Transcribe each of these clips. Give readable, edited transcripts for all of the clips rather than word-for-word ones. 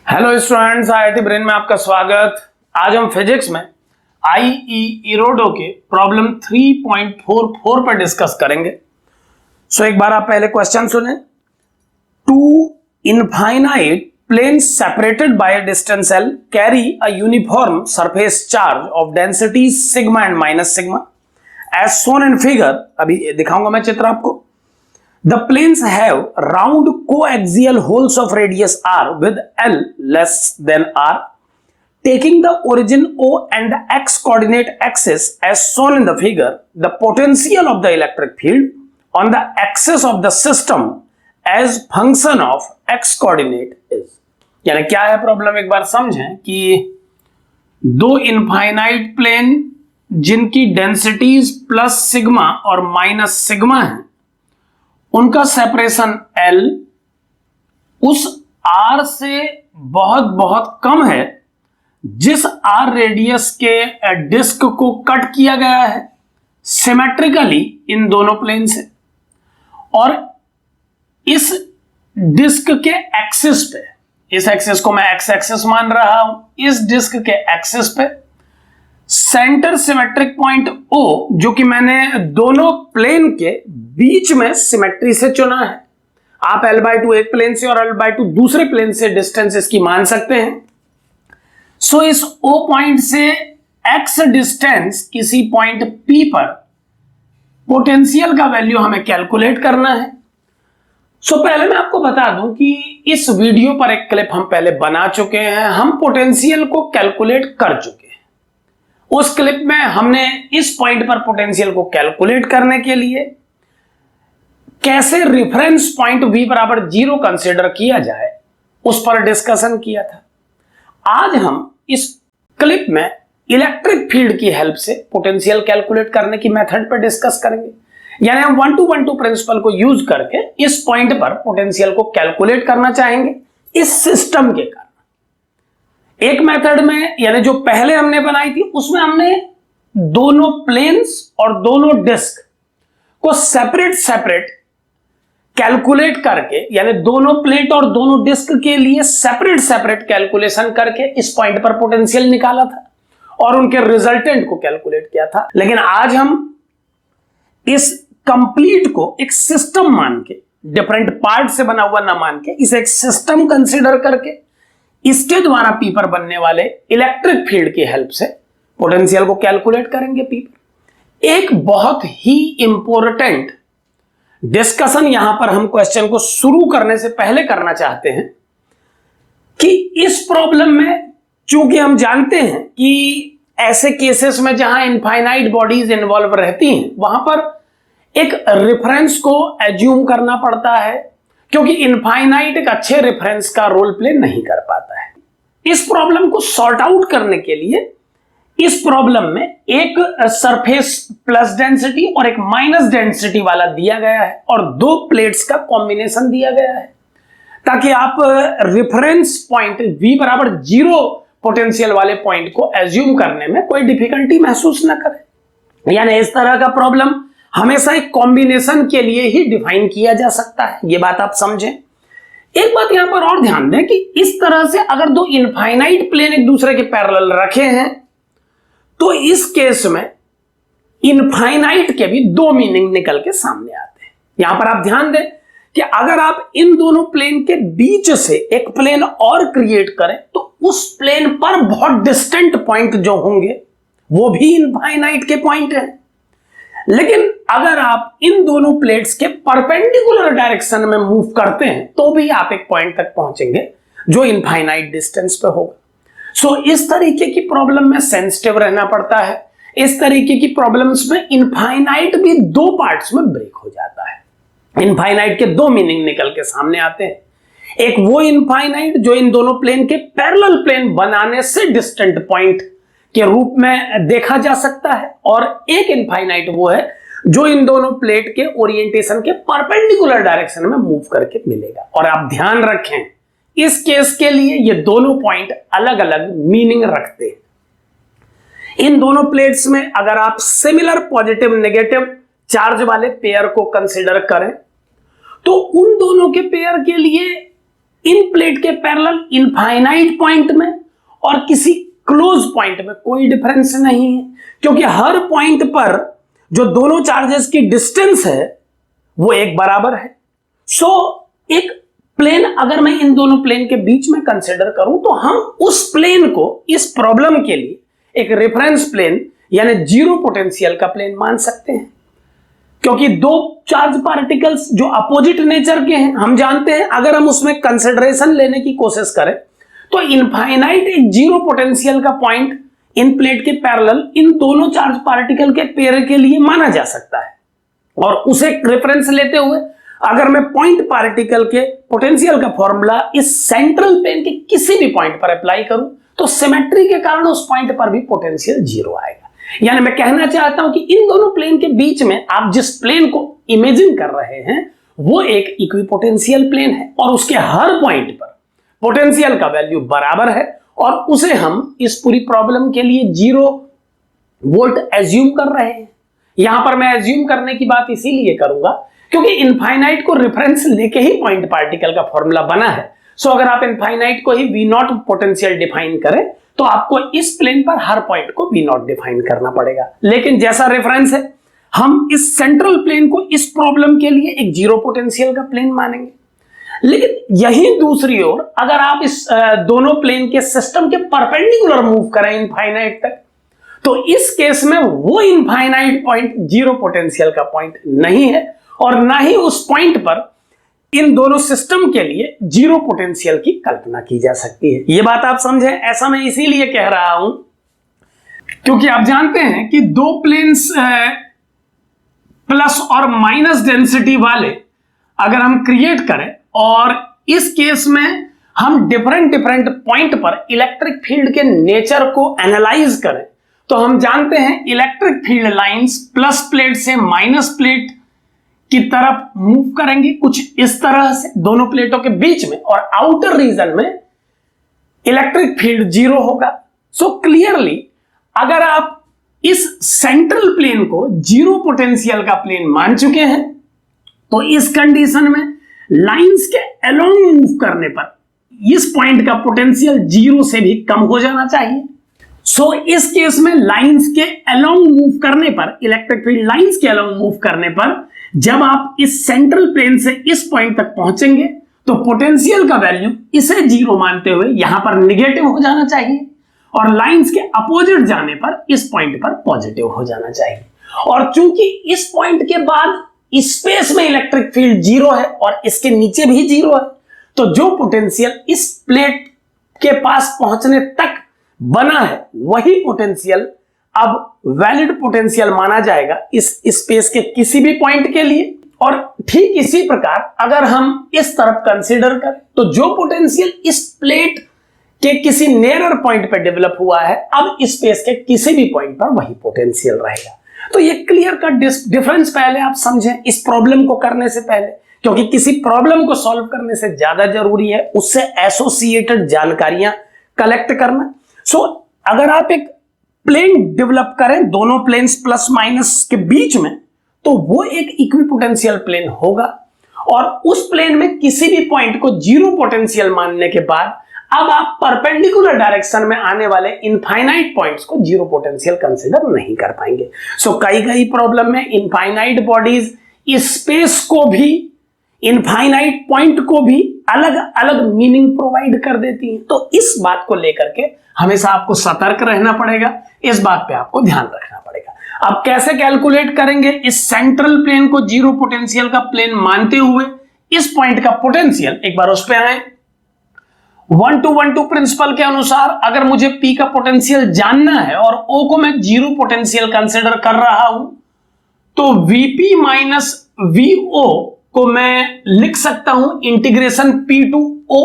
Hello students, IIT brain में आपका स्वागत। आज हम फिजिक्स में आईई इरोडो के प्रॉब्लम 3.44 पर डिस्कस करेंगे। एक बार आप पहले क्वेश्चन सुने। Two infinite planes separated by a distance L carry a uniform surface charge of density sigma and minus sigma as shown in figure. अभी दिखाऊंगा मैं चित्र आपको। The planes have round coaxial holes of radius r with L less than r. Taking the origin O and the x coordinate axis as shown in the figure, the potential of the electric field on the axis of the system as function of x coordinate is. यानी क्या है problem, एक बार समझें कि दो infinite plane जिनकी densities plus sigma और minus sigma है, उनका सेपरेशन L उस R से बहुत बहुत कम है जिस R रेडियस के डिस्क को कट किया गया है सिमेट्रिकली इन दोनों प्लेन से, और इस डिस्क के एक्सिस पे, इस एक्सिस को मैं एक्स एक्सिस मान रहा हूं, इस डिस्क के एक्सिस पे सेंटर सिमेट्रिक पॉइंट O, जो कि मैंने दोनों प्लेन के बीच में सिमेट्री से चुना है। आप L/2 एक प्लेन से और L/2 दूसरे प्लेन से डिस्टेंस इसकी मान सकते हैं। इस O पॉइंट से x डिस्टेंस किसी पॉइंट P पर पोटेंशियल का वैल्यू हमें कैलकुलेट करना है। पहले मैं आपको बता दूं कि इस वीडियो पर एक क्लिप हम पहले बना चुके हैं, हम पोटेंशियल को कैलकुलेट कर चुके हैं। उस क्लिप में हमने इस पॉइंट पर पोटेंशियल को कैलकुलेट करने के लिए कैसे रेफरेंस पॉइंट V बराबर 0 कंसीडर किया जाए उस पर डिस्कशन किया था। आज हम इस क्लिप में इलेक्ट्रिक फील्ड की हेल्प से पोटेंशियल कैलकुलेट करने की मेथड पर डिस्कस करेंगे। यानी हम 1-2-1-2 प्रिंसिपल को यूज करके इस पॉइंट पर पोटेंशियल को कैलकुलेट करना चाहेंगे इस सिस्टम के कारण। एक मेथड में, यानी जो पहले हमने बनाई थी, उसमें हमने दोनों प्लेन्स और दोनों डिस्क को सेपरेट कैलकुलेट करके, यानी दोनों प्लेट और दोनों डिस्क के लिए सेपरेट कैलकुलेशन करके इस पॉइंट पर पोटेंशियल निकाला था और उनके रिजल्टेंट को कैलकुलेट किया था। लेकिन आज हम इस कंप्लीट को एक सिस्टम मान के, डिफरेंट पार्ट से बना हुआ ना मान के, इसे एक सिस्टम कंसीडर करके इसके द्वारा P पर बनने वाले इलेक्ट्रिक फील्ड की हेल्प से पोटेंशियल को कैलकुलेट करेंगे P पर। एक बहुत ही इंपॉर्टेंट डिस्कशन यहां पर हम क्वेश्चन को शुरू करने से पहले करना चाहते हैं कि इस प्रॉब्लम में, चूंकि हम जानते हैं कि ऐसे केसेस में जहां इनफाइनाइट बॉडीज इन्वॉल्व रहती हैं, वहां पर एक रेफरेंस को एज्यूम करना पड़ता है, क्योंकि इनफाइनाइट एक अच्छे रेफरेंस का रोल प्ले नहीं कर पाता है। इस प्रॉब्लम को सॉर्ट आउट करने के लिए इस प्रॉब्लम में एक सरफेस प्लस डेंसिटी और एक माइनस डेंसिटी वाला दिया गया है और दो प्लेट्स का कॉम्बिनेशन दिया गया है, ताकि आप रेफरेंस पॉइंट V बराबर 0 पोटेंशियल वाले पॉइंट को एज्यूम करने में कोई डिफिकल्टी महसूस ना करें। यानी इस तरह का प्रॉब्लम हमेशा एक कॉम्बिनेशन के लिए ही डिफाइन किया जा सकता है, ये बात आप समझें। एक बात यहां पर और ध्यान दें कि इस तरह से अगर दो इनफाइनाइट प्लेन एक दूसरे के पैरेलल रखे हैं, तो इस केस में इनफाइनाइट के भी दो मीनिंग निकल के सामने आते हैं। यहां पर आप ध्यान दें कि अगर आप इन दोनों प्लेन के बीच से एक प्लेन और क्रिएट करें, तो उस प्लेन पर बहुत डिस्टेंट पॉइंट जो होंगे वो भी इनफाइनाइट के पॉइंट हैं। लेकिन अगर आप इन दोनों प्लेट्स के परपेंडिकुलर डायरेक्शन में मूव करते हैं, तो भी आप एक पॉइंट तक पहुंचेंगे जो इनफाइनाइट डिस्टेंस पे होगा। इस तरीके की प्रॉब्लम में सेंसिटिव रहना पड़ता है। इस तरीके की प्रॉब्लम्स में इनफाइनाइट भी दो पार्ट्स में ब्रेक हो जाता है। इनफाइनाइट के दो मीनिंग निकल के सामने आते हैं। एक वो इनफाइनाइट जो इन दोनों प्लेन के पैरेलल प्लेन बनाने से डिस्टेंट पॉइंट के रूप में देखा जा सकता है, और एक इनफाइनाइट वो है जो इन दोनों प्लेट के ओरिएंटेशन के परपेंडिकुलर डायरेक्शन में मूव करके मिलेगा। और आप ध्यान रखें, इस केस के लिए ये दोनों पॉइंट अलग अलग मीनिंग रखते हैं। इन दोनों प्लेट्स में अगर आप सिमिलर पॉजिटिव नेगेटिव चार्ज वाले पेयर को कंसीडर करें, तो उन दोनों के पेयर के लिए इन प्लेट के पैरेलल इनफाइनाइट पॉइंट में और किसी क्लोज पॉइंट में कोई डिफरेंस नहीं है, क्योंकि हर पॉइंट पर जो दोनों चार्जेस की डिस्टेंस है वो एक बराबर है। सो एक प्लेन अगर मैं इन दोनों प्लेन के बीच में कंसीडर करूं तो हम उस प्लेन को इस प्रॉब्लम के लिए एक रेफरेंस प्लेन यानी जीरो पोटेंशियल का प्लेन मान सकते हैं, क्योंकि दो चार्ज पार्टिकल्स जो अपोजिट नेचर के हैं, हम जानते हैं अगर हम उसमें कंसिडरेशन लेने की कोशिश करें तो इनफाइनाइट एक जीरो पोटेंशियल का पॉइंट इन प्लेट के पैरेलल इन दोनों चार्ज पार्टिकल के पेयर के लिए माना जा सकता है। और उसे रेफरेंस लेते हुए अगर मैं पॉइंट पार्टिकल के पोटेंशियल का फॉर्मूला इस सेंट्रल प्लेन के किसी भी पॉइंट पर अप्लाई करूं तो सिमेट्री के कारण उस पॉइंट पर भी पोटेंशियल जीरो आएगा। यानी मैं कहना चाहता हूं कि इन दोनों प्लेन के बीच में आप जिस प्लेन को इमेजिन कर रहे हैं वो एक इक्विपोटेंशियल प्लेन है और उसके हर पॉइंट पर पोटेंशियल का वैल्यू बराबर है और उसे हम इस पूरी प्रॉब्लम के लिए 0 वोल्ट एज्यूम कर रहे हैं। यहां पर मैं एज्यूम करने की बात इसीलिए करूंगा क्योंकि इनफाइनाइट को रेफरेंस लेके ही पॉइंट पार्टिकल का फॉर्मूला बना है। सो अगर आप इनफाइनाइट को ही V नॉट पोटेंशियल डिफाइन करें तो आपको इस प्लेन पर हर पॉइंट को V नॉट डिफाइन करना पड़ेगा, लेकिन जैसा रेफरेंस है हम इस सेंट्रल प्लेन को इस प्रॉब्लम के लिए एक जीरो पोटेंशियल का प्लेन मानेंगे। लेकिन यही दूसरी ओर अगर आप इस दोनों प्लेन के सिस्टम के परपेंडिकुलर मूव करें इनफाइनाइट तक तो इस केस में वो इनफाइनाइट पॉइंट जीरो पोटेंशियल का पॉइंट नहीं है और ना ही उस पॉइंट पर इन दोनों सिस्टम के लिए जीरो पोटेंशियल की कल्पना की जा सकती है। यह बात आप समझें, ऐसा मैं इसीलिए कह रहा हूं क्योंकि आप जानते हैं कि दो प्लेन्स प्लस और माइनस डेंसिटी वाले अगर हम क्रिएट करें और इस केस में हम डिफरेंट पॉइंट पर इलेक्ट्रिक फील्ड के नेचर को एनालाइज करें तो हम जानते हैं electric field lines plus plate से माइनस प्लेट की तरफ मूव करेंगे कुछ इस तरह से दोनों प्लेटों के बीच में और आउटर रीजन में इलेक्ट्रिक फील्ड जीरो होगा। सो क्लियरली अगर आप इस सेंट्रल प्लेन को जीरो पोटेंशियल का प्लेन मान चुके हैं तो इस कंडीशन में लाइंस के अलोंग मूव करने पर इस पॉइंट का पोटेंशियल जीरो से भी कम हो जाना चाहिए। सो इस केस में लाइंस के अलोंग मूव करने पर इलेक्ट्रिक फील्ड लाइंस के अलोंग मूव करने पर जब आप इस सेंट्रल प्लेन से इस पॉइंट तक पहुंचेंगे तो पोटेंशियल का वैल्यू इसे जीरो मानते हुए यहां पर निगेटिव हो जाना चाहिए और लाइंस के अपोजिट जाने पर इस पॉइंट पर पॉजिटिव हो जाना चाहिए। और चूंकि इस पॉइंट के बाद स्पेस में इलेक्ट्रिक फील्ड जीरो है और इसके नीचे भी जीरो है तो जो पोटेंशियल इस प्लेट के पास पहुंचने तक बना है वही पोटेंशियल अब वैलिड पोटेंशियल माना जाएगा इस स्पेस के किसी भी पॉइंट के लिए। और ठीक इसी प्रकार अगर हम इस तरफ कंसीडर करें तो जो पोटेंशियल इस प्लेट के किसी नियरर पॉइंट पर डेवलप हुआ है अब स्पेस के किसी भी पॉइंट पर वही पोटेंशियल रहेगा। तो ये क्लियर कट डिफरेंस पहले आप समझें इस प्रॉब्लम को करने से पहले, क्योंकि किसी प्रॉब्लम को सॉल्व करने से ज्यादा जरूरी है उससे एसोसिएटेड जानकारियां कलेक्ट करना। सो अगर आप एक प्लेन डेवलप करें दोनों प्लेन्स प्लस माइनस के बीच में तो वो एक इक्विपोटेंशियल प्लेन होगा और उस प्लेन में किसी भी पॉइंट को जीरो पोटेंशियल मानने के बाद अब आप परपेंडिकुलर डायरेक्शन में आने वाले इनफाइनाइट पॉइंट्स को जीरो पोटेंशियल कंसीडर नहीं कर पाएंगे। सो कई प्रॉब्लम में इनफाइनाइट बॉडीज स्पेस को भी इनफाइनाइट पॉइंट को भी अलग अलग मीनिंग प्रोवाइड कर देती हैं। तो इस बात को लेकर के हमेशा आपको सतर्क रहना पड़ेगा, इस बात पे आपको ध्यान रखना पड़ेगा। अब कैसे कैलकुलेट करेंगे इस सेंट्रल प्लेन को जीरो पोटेंशियल का प्लेन मानते हुए इस पॉइंट का पोटेंशियल, एक बार उस पे आए। 1-to-1-2 प्रिंसिपल के अनुसार अगर मुझे P का पोटेंशियल जानना है और O को मैं जीरो पोटेंशियल कंसीडर कर रहा हूं तो VP माइनस VO को मैं लिख सकता हूं इंटीग्रेशन P to O।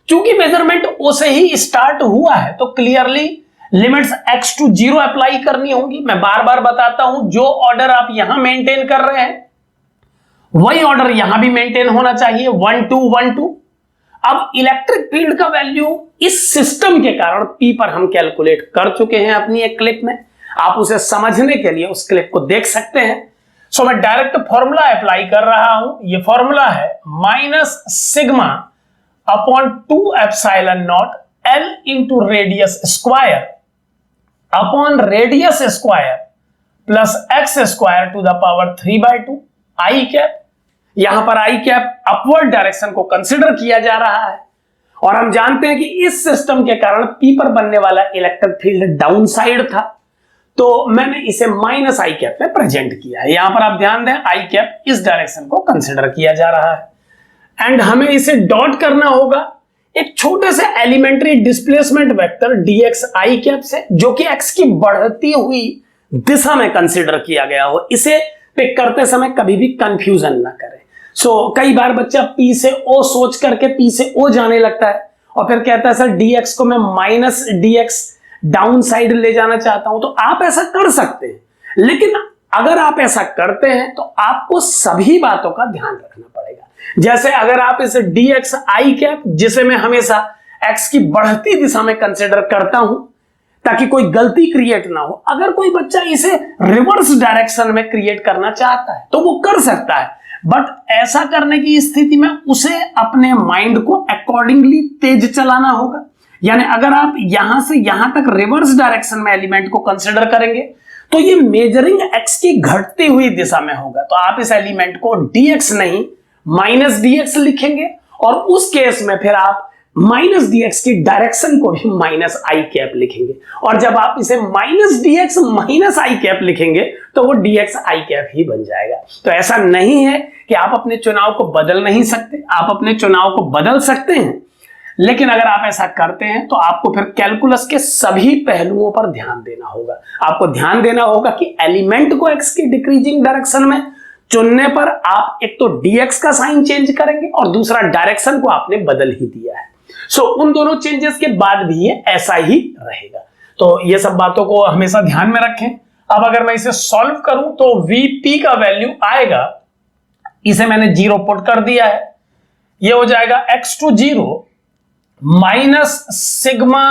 चूंकि मेजरमेंट O से ही स्टार्ट हुआ है तो clearly limits x to 0 apply करनी होंगी। मैं बार बार बताता हूं जो ऑर्डर आप यहां मेंटेन कर रहे हैं वही ऑर्डर यहां भी मेंटेन होना चाहिए 1-to-1-2। अब इलेक्ट्रिक फील्ड का वैल्यू इस सिस्टम के कारण P पर हम कैलकुलेट कर चुके हैं अपनी एक क्लिप में, आप उसे समझने के लिए उस क्लिप को देख सकते हैं। सो मैं डायरेक्ट फॉर्मूला अप्लाई कर रहा हूं, ये फॉर्मूला है minus sigma upon 2 epsilon naught L into radius square upon radius square plus x square to the power 3/2 I cap. यहां पर आई कैप अपवर्ड डायरेक्शन को कंसिडर किया जा रहा है और हम जानते हैं कि इस सिस्टम के कारण पी पर बनने वाला इलेक्ट्रिक फील्ड डाउन साइड था, तो मैंने इसे माइनस आई कैप में प्रेजेंट किया है। यहां पर आप ध्यान दें, आई कैप इस डायरेक्शन को कंसिडर किया जा रहा है एंड हमें इसे डॉट करना होगा एक छोटे से एलिमेंट्री डिस्प्लेसमेंट वेक्टर dx आई कैप से, जो कि x की बढ़ती हुई दिशा में कंसिडर किया गया हो। इसे पिक करते समय कभी भी कंफ्यूजन ना करें। कई बार बच्चा p से o सोच करके p से o जाने लगता है और फिर कहता है सर dx को मैं माइनस dx डाउन साइड ले जाना चाहता हूं। तो आप ऐसा कर सकते हैं, लेकिन अगर आप ऐसा करते हैं तो आपको सभी बातों का ध्यान रखना पड़ेगा। जैसे अगर आप इसे dx आई कैप, जिसे मैं हमेशा x की बढ़ती दिशा में कंसिडर करता हूं ताकि कोई गलती क्रिएट ना हो, अगर कोई बच्चा इसे रिवर्स डायरेक्शन में क्रिएट करना चाहता है तो वो कर सकता है, बट ऐसा करने की स्थिति में उसे अपने माइंड को अकॉर्डिंगली तेज चलाना होगा। यानी अगर आप यहां से यहां तक रिवर्स डायरेक्शन में एलिमेंट को कंसिडर करेंगे तो ये मेजरिंग x की घटती हुई दिशा में होगा, तो आप इस एलिमेंट को dx नहीं माइनस dx लिखेंगे और उस केस में फिर आप माइनस dx की डायरेक्शन को भी माइनस आई कैप लिखेंगे और जब आप इसे माइनस dx माइनस आई कैप लिखेंगे तो वो dx आई कैप ही बन जाएगा। तो ऐसा नहीं है कि आप अपने चुनाव को बदल नहीं सकते, आप अपने चुनाव को बदल सकते हैं, लेकिन अगर आप ऐसा करते हैं तो आपको फिर कैलकुलस के सभी पहलुओं पर ध्यान देना होगा। आपको ध्यान देना होगा कि एलिमेंट को x की डिक्रीजिंग डायरेक्शन में चुनने पर आप एक तो dx का साइन चेंज करेंगे और दूसरा डायरेक्शन को आपने बदल ही दिया है। उन दोनों चेंजेस के बाद भी ये ऐसा ही रहेगा। तो ये सब बातों को हमेशा ध्यान में रखें। अब अगर मैं इसे सॉल्व करूं तो Vp का वैल्यू आएगा, इसे मैंने 0 पुट कर दिया है, ये हो जाएगा x to 0 minus sigma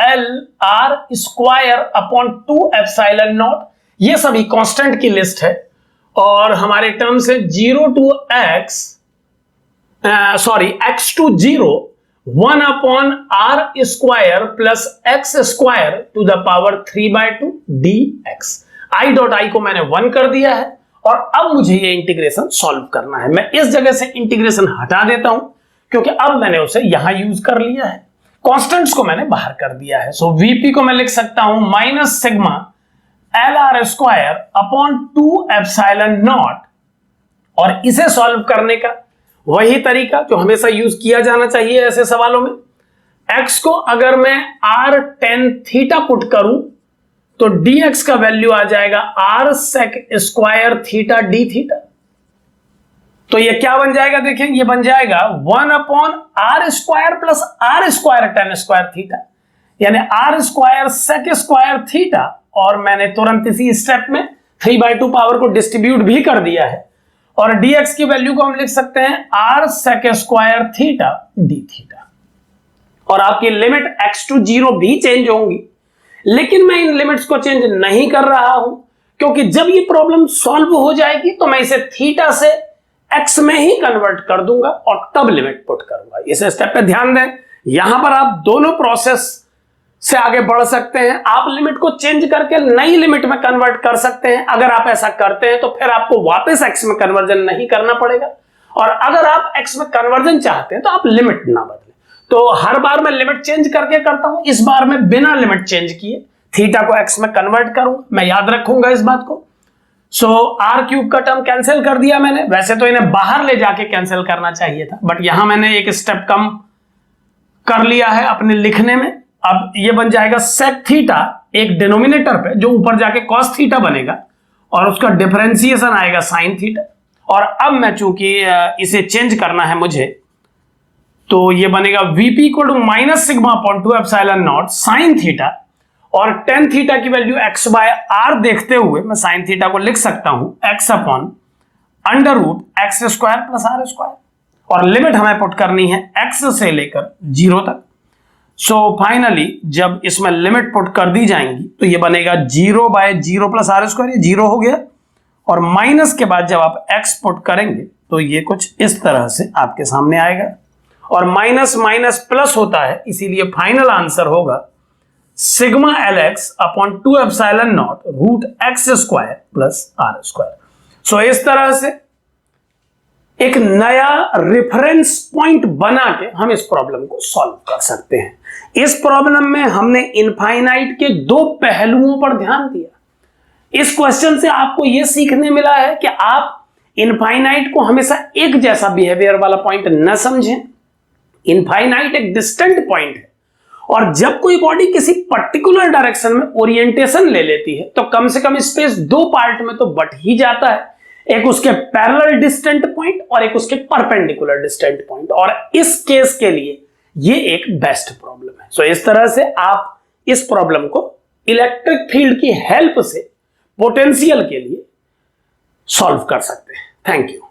L R square upon 2 epsilon naught. ये सभी कांस्टेंट की लिस्ट है और हमारे टर्म से 0 to x to 0 1 upon R square plus x square to the power 3/2 dx। I dot I को मैंने 1 कर दिया है और अब मुझे ये इंटीग्रेशन सॉल्व करना है। मैं इस जगह से इंटीग्रेशन हटा देता हूं क्योंकि अब मैंने उसे यहां यूज कर लिया है, कांस्टेंट्स को मैंने बाहर कर दिया है। Vp को मैं लिख सकता हूं minus sigma L R square upon 2 epsilon not, और इसे सॉल्व करने का वही तरीका जो हमेशा यूज किया जाना चाहिए ऐसे सवालों में। x को अगर मैं r tan थीटा पुट करूं तो dx का वैल्यू आ जाएगा r sec square theta d theta. तो ये क्या बन जाएगा, देखें ये बन जाएगा 1 upon R square plus are square tan square theta, यानी r square sec square theta, और मैंने तुरंत इसी स्टेप में 3/2 पावर को डिस्ट्रीब्यूट भी कर दिया है और dx की वैल्यू को हम लिख सकते हैं r sec square theta d theta. और आपकी लिमिट x टू 0 भी चेंज होंगी, लेकिन मैं इन लिमिट्स को चेंज नहीं कर रहा हूं क्योंकि जब ये प्रॉब्लम सॉल्व हो जाएगी तो मैं इसे थीटा से x में ही कन्वर्ट कर दूंगा और तब लिमिट पुट करूंगा। इस स्टेप पे ध्यान दें, यहां पर आप दोनों प्रोसेस से आगे बढ़ सकते हैं। आप लिमिट को चेंज करके नई लिमिट में कन्वर्ट कर सकते हैं। अगर आप ऐसा करते हैं तो फिर आपको वापस x में कन्वर्जन नहीं करना पड़ेगा, और अगर आप x में कन्वर्जन चाहते हैं तो आप लिमिट ना बदलें। तो हर बार मैं लिमिट चेंज करके करता हूं, इस बार मैं बिना लिमिट चेंज किए थीटा को x में कन्वर्ट करूंगा, मैं याद रखूंगा इस बात को। आर क्यूब का टर्म कैंसिल कर दिया मैंने, वैसे तो इन्हें बाहर ले जाके कैंसिल करना चाहिए था, बट यहां मैंने एक स्टेप कम कर लिया है अपने लिखने में। अब ये बन जाएगा sec थीटा एक डिनोमिनेटर पे जो ऊपर जाके cos थीटा बनेगा और उसका डिफरेंशिएशन आएगा sin थीटा। और अब मैं चूंकि इसे चेंज करना है मुझे, तो ये बनेगा Vp equal to minus sigma upon 2 epsilon naught sin theta, और tan थीटा की वैल्यू x बाय r देखते हुए मैं sin थीटा को लिख सकता हूं x अपॉन under root x square plus are square, और लिमिट हमें पुट करनी है x से लेकर 0 तक। फाइनली जब इसमें लिमिट पुट कर दी जाएंगी तो ये बनेगा 0 बाय 0 प्लस आर स्क्वायर, ये 0 हो गया, और माइनस के बाद जब आप x पुट करेंगे तो ये कुछ इस तरह से आपके सामने आएगा। और माइनस माइनस प्लस होता है, इसीलिए फाइनल आंसर होगा sigma l x upon 2 epsilon naught root x square plus are square. So इस तरह से एक नया रेफरेंस पॉइंट बना के हम इस प्रॉब्लम को सॉल्व कर सकते हैं। इस प्रॉब्लम में हमने इनफाइनाइट के दो पहलुओं पर ध्यान दिया। इस क्वेश्चन से आपको यह सीखने मिला है कि आप इनफाइनाइट को हमेशा एक जैसा बिहेवियर वाला पॉइंट न समझें। इनफाइनाइट एक डिस्टेंट पॉइंट है और जब कोई बॉडी किसी पर्टिकुलर डायरेक्शन में ओरिएंटेशन ले लेती है तो कम से कम स्पेस दो पार्ट में तो बट ही जाता है, एक उसके पैरेलल डिस्टेंट पॉइंट और एक उसके परपेंडिकुलर डिस्टेंट पॉइंट, और इस केस के लिए ये एक बेस्ट प्रॉब्लम है। सो इस तरह से आप इस प्रॉब्लम को इलेक्ट्रिक फील्ड की हेल्प से पोटेंशियल के लिए सॉल्व कर सकते हैं। Thank you.